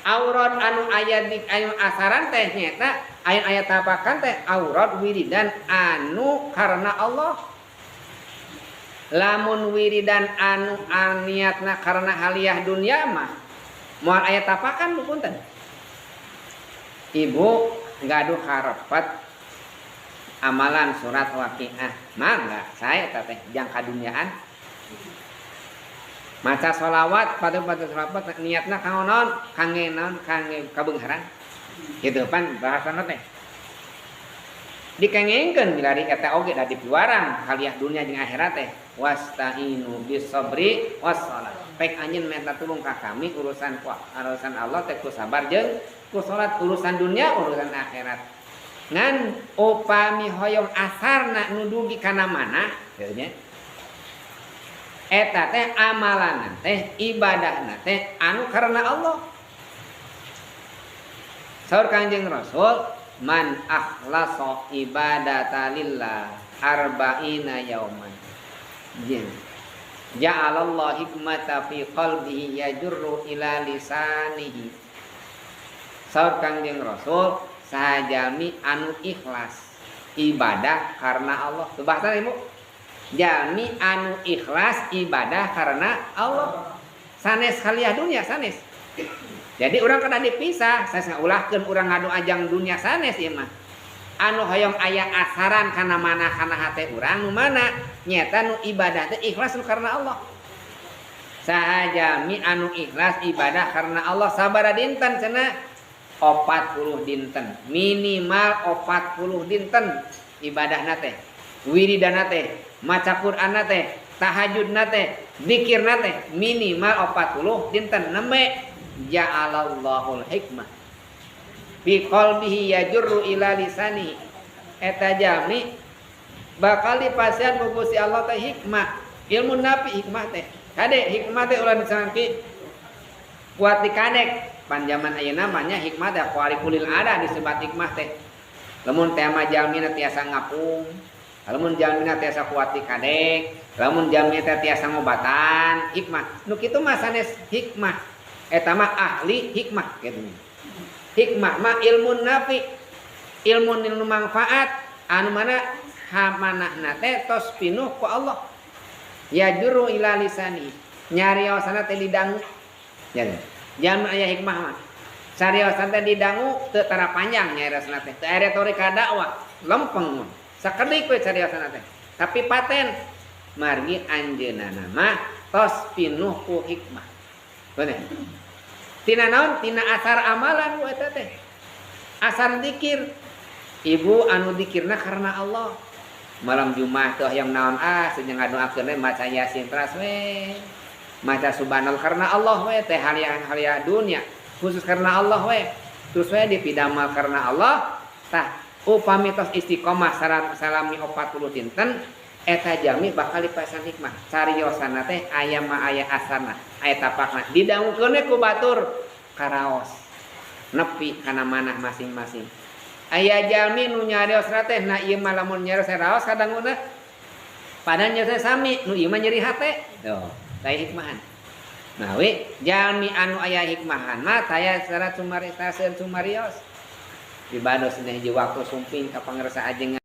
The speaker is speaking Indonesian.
aurat anu aya di anu asaran teh nyata aya tapakan teh aurat wiridan anu karena Allah. Lamun wiridan anu niatna karena haliah dunia mah moal aya tapakan punten. Ibu gaduh harepat amalan surat Waqiah mangga saya teh jang kaduniaan. Maca sholawat pada sholawat niatna kanggo naon kangge naon kangge kabeungharan kitu pan bahasana teh dikengengkeun milari eta oge da dipiwarang haliah dunia jeung akhirat teh wasta'inu bis-sabri was-shalah pek anjeun minta tulung ka kami urusan Allah teh ku sabar jeung ku salat urusan dunia urusan akhirat ngan upami hoyong asarna nu dugi kana mana teu nya eta teh amalan teh ibadahna teh anu karena Allah. Saur Kangjeng Rasul man akhlasa ibadata lillah arba'ina yauman ja'alallahu hikmata fi qalbihi yajurru ila lisanihi. Saur Kangjeng Rasul sajalmi anu ikhlas ibadah karena Allah. Tuh bahasa Ibu jalmi anu ikhlas ibadah karena Allah sanes haliah dunia sanes. Jadi orang kada dipisah, saya ulahkeun urang ngadu ajang dunia sanes ieu mah. Anu hoyong aya asaran kana mana kana hate urang nu mana nyata nu ibadah teh ikhlas karena Allah. Sajami anu ikhlas ibadah karena Allah sabaraha dinten cenah 40 dinten. Minimal 40 dinten ibadahna teh. Wiridana teh, maca Qur'anna teh, tahajudna teh, zikirna teh minimal 40 dinten nembe ja'alallahul hikmah fi qalbihi yajurru ila lisani eta jami bakal dipasieun ku Gusti Allah teh hikmah ilmu napi hikmah teh kade hikmah teh ulah disangki kuat dikadek panjaman ayeuna namanya hikmah teh qariqulil ada disebut hikmah teh lamun teh mah jalmina tiasa ngapung lamun jalmina tiasa kuat dikadek lamun jalmina teh tiasa ngobatan hikmah nu kitu mah sanes hikmah eta mah ahli hikmah gitu. Hikmah mah ilmu nafi, ilmu nu manfaat anu mana hamanahna teh tos pinuh ku Allah. Ya juru ila lisani. Nyariosana teh didangu. Ya. Jangan aya hikmah mah. Sariosana teh didangu teu tara panjang nyariosana teh. Teu aya retorika dakwah, lempeng mah. Sakedik we sariosana teh. Tapi paten margi anjeunana mah tos pinuh ku hikmah. Bener. Tina naon? Tina asar amalan eta teh. Asar zikir. Ibu anu zikirna karena Allah. Malam Jumat teh yang naon sejeung ngadoakeun we maca Yasin teras we. Maca subhanallah karena Allah we teh haliah dunia. Khusus karena Allah we. Terus we dipidamel karena Allah. Tah upami tos istiqomah salami 40 dinten eta jami bakal dipasan hikmah. Cariosana teh aya mah aya asarna, aya tapakna. Didangukeun ku batur karaos. Nepi kana manah masing-masing. Aya jami nu nyariosna teh na ieu mah lamun nyarios raos kadanguna padahal nyarios sami, nu ieu mah nyeri hate. Tuh, taya hikmahan. Nah we jami anu aya hikmahan mah taya secara sumarios. Dibados nih waktu sumping ka pangresa ajeng